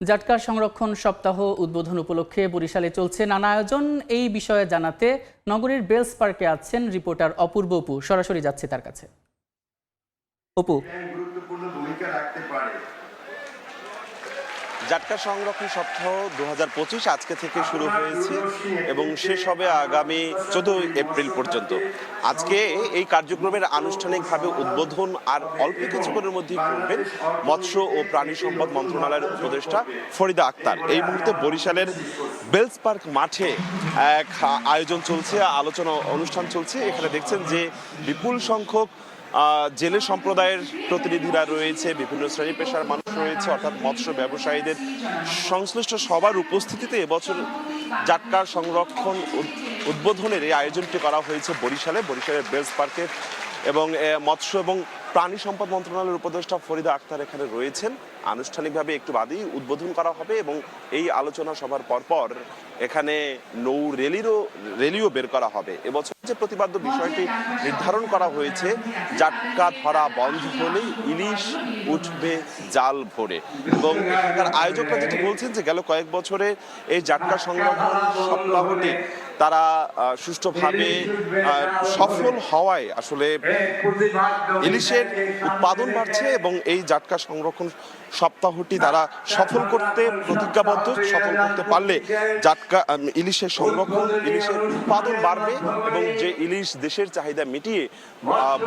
জাটকা সংরক্ষণ সপ্তাহ উদ্বোধন উপলক্ষে বরিশালে চলছে নানা আয়োজন। এই বিষয়ে জানাতে নগরীর বেলস পার্কে আছেন রিপোর্টার অপূর্ব অপু। সরাসরি যাচ্ছে তার কাছে। অপু, গুরুত্বপূর্ণ ভূমিকা রাখতে পারে। জাটকা সংরক্ষণ সপ্তাহ 2025 আজকে থেকে শুরু হয়েছে এবং শেষ হবে আগামী 14 এপ্রিল পর্যন্ত। আজকে এই কার্যক্রমের আনুষ্ঠানিকভাবে উদ্বোধন আর অল্প কিছুক্ষণের মধ্যেই করবেন মৎস্য ও প্রাণী সম্পদ মন্ত্রণালয়ের উপদেষ্টা ফরিদা আক্তার। এই মুহূর্তে বরিশালের বেলস পার্ক মাঠে এক আয়োজন চলছে, আলোচনা অনুষ্ঠান চলছে। এখানে দেখছেন যে বিপুল সংখ্যক জেলে সম্প্রদায়ের প্রতিনিধিরা রয়েছে, বিভিন্ন শ্রেণী পেশার মানুষ রয়েছে, অর্থাৎ মৎস্য ব্যবসায়ীদের সংশ্লিষ্ট সবার উপস্থিতিতে এবছর জাটকা সংরক্ষণ উদ্বোধনের এই আয়োজনটি করা হয়েছে বরিশালের বেলস পার্কে। এবং মৎস্য এবং প্রাণী সম্পদ মন্ত্রণালয়ের উপদেষ্টা ফরিদা আক্তার এখানে রয়েছেন। আনুষ্ঠানিকভাবে একটু বাদেই উদ্বোধন করা হবে এবং এই আলোচনা সভার পরপর এখানে নৌ রেলিও বের করা হবে। এবছর যে প্রতিপাদ্য বিষয়টি নির্ধারণ করা হয়েছে, জাটকা ধরা বন্ধ হলেই ইলিশ উঠবে জাল ভরে। এবং এখানকার আয়োজকরা যেটি বলছেন যে গেল কয়েক বছরে এই জাটকা সংরক্ষণ সপ্তাহটি তারা সুষ্ঠুভাবে সফল হওয়ায় আসলে ইলিশের উৎপাদন বাড়ছে এবং এই জাটকা সংরক্ষণ সপ্তাহটি তারা সফল করতে প্রতিজ্ঞাবদ্ধ। সফল করতে পারলে জাটকা ইলিশের সংরক্ষণ, ইলিশের উৎপাদন বাড়বে এবং যে ইলিশ দেশের চাহিদা মিটিয়ে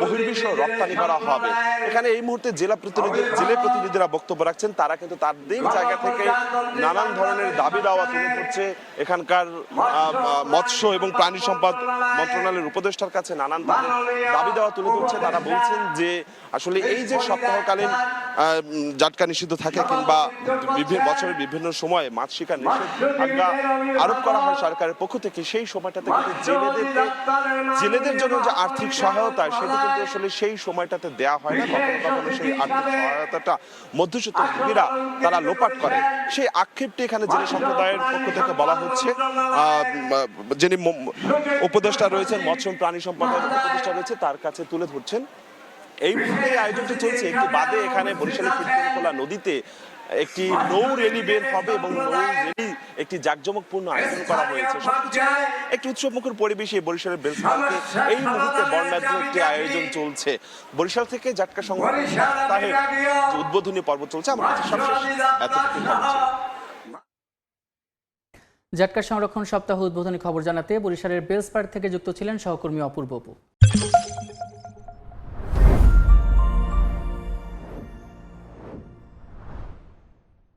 বহির্বিশ্ব রপ্তানি করা হবে। এখানে এই মুহূর্তে জেলে প্রতিনিধিরা বক্তব্য রাখছেন। তারা কিন্তু তাদের জায়গা থেকে নানান ধরনের দাবি দাওয়া তুলে ধরছে। এখানকার মৎস্য এবং প্রাণী সম্পদ মন্ত্রণালয়ের উপদেষ্টার কাছে নানান দাবি দেওয়া তুলে ধরছে। তারা বলছেন যে আসলে এই যে সপ্তাহকালীন জাটকা নিষিদ্ধ থাকে কিংবা বছরের বিভিন্ন সময়ে মাছ শিকার নিষেধাজ্ঞা আরোপ করা হয় সরকারের পক্ষ থেকে, সেই সময়টাতে কিন্তু জেলেদের জন্য যে আর্থিক সহায়তা সেটা কিন্তু আসলে সেই সময়টাতে দেয়া হয় না। কখনো কখনো সেই আর্থিক সহায়তাটা মধ্যস্বত্বভোগীরা তারা লোপাট করে। সেই আক্ষেপটি এখানে জেলে সম্প্রদায়ের পক্ষ থেকে বলা হচ্ছে। যিনি উপদেষ্টা রয়েছেন, মৎস্য প্রাণী সম্পদের উপদেষ্টা রয়েছে, তার কাছে তুলে ধরছেন। এই মুহূর্তে আয়োজনটি চলছে। একটু বাদে এখানে বরিশালের কীর্তনখোলা নদীতে একটি নৌ রেলি বের হবে এবং নৌ রেলি একটি জাঁকজমকপূর্ণ আয়োজন করা হয়েছে। একটি উৎসবমুখর পরিবেশে বরিশালের বেলস পার্কে এই মুহূর্তে বর্ণাঢ্য একটি আয়োজন চলছে। বরিশাল থেকে জাটকা সংরক্ষণ সপ্তাহের উদ্বোধনী পর্ব চলছে। আমার কাছে সবশেষ এতটুকু খবর ছিল। জাটকা সংরক্ষণ সপ্তাহ উদ্বোধনী খবর জানাতে বরিশালের বেলস পার্ক থেকে যুক্ত ছিলেন সহকর্মী অপূর্ব অপু।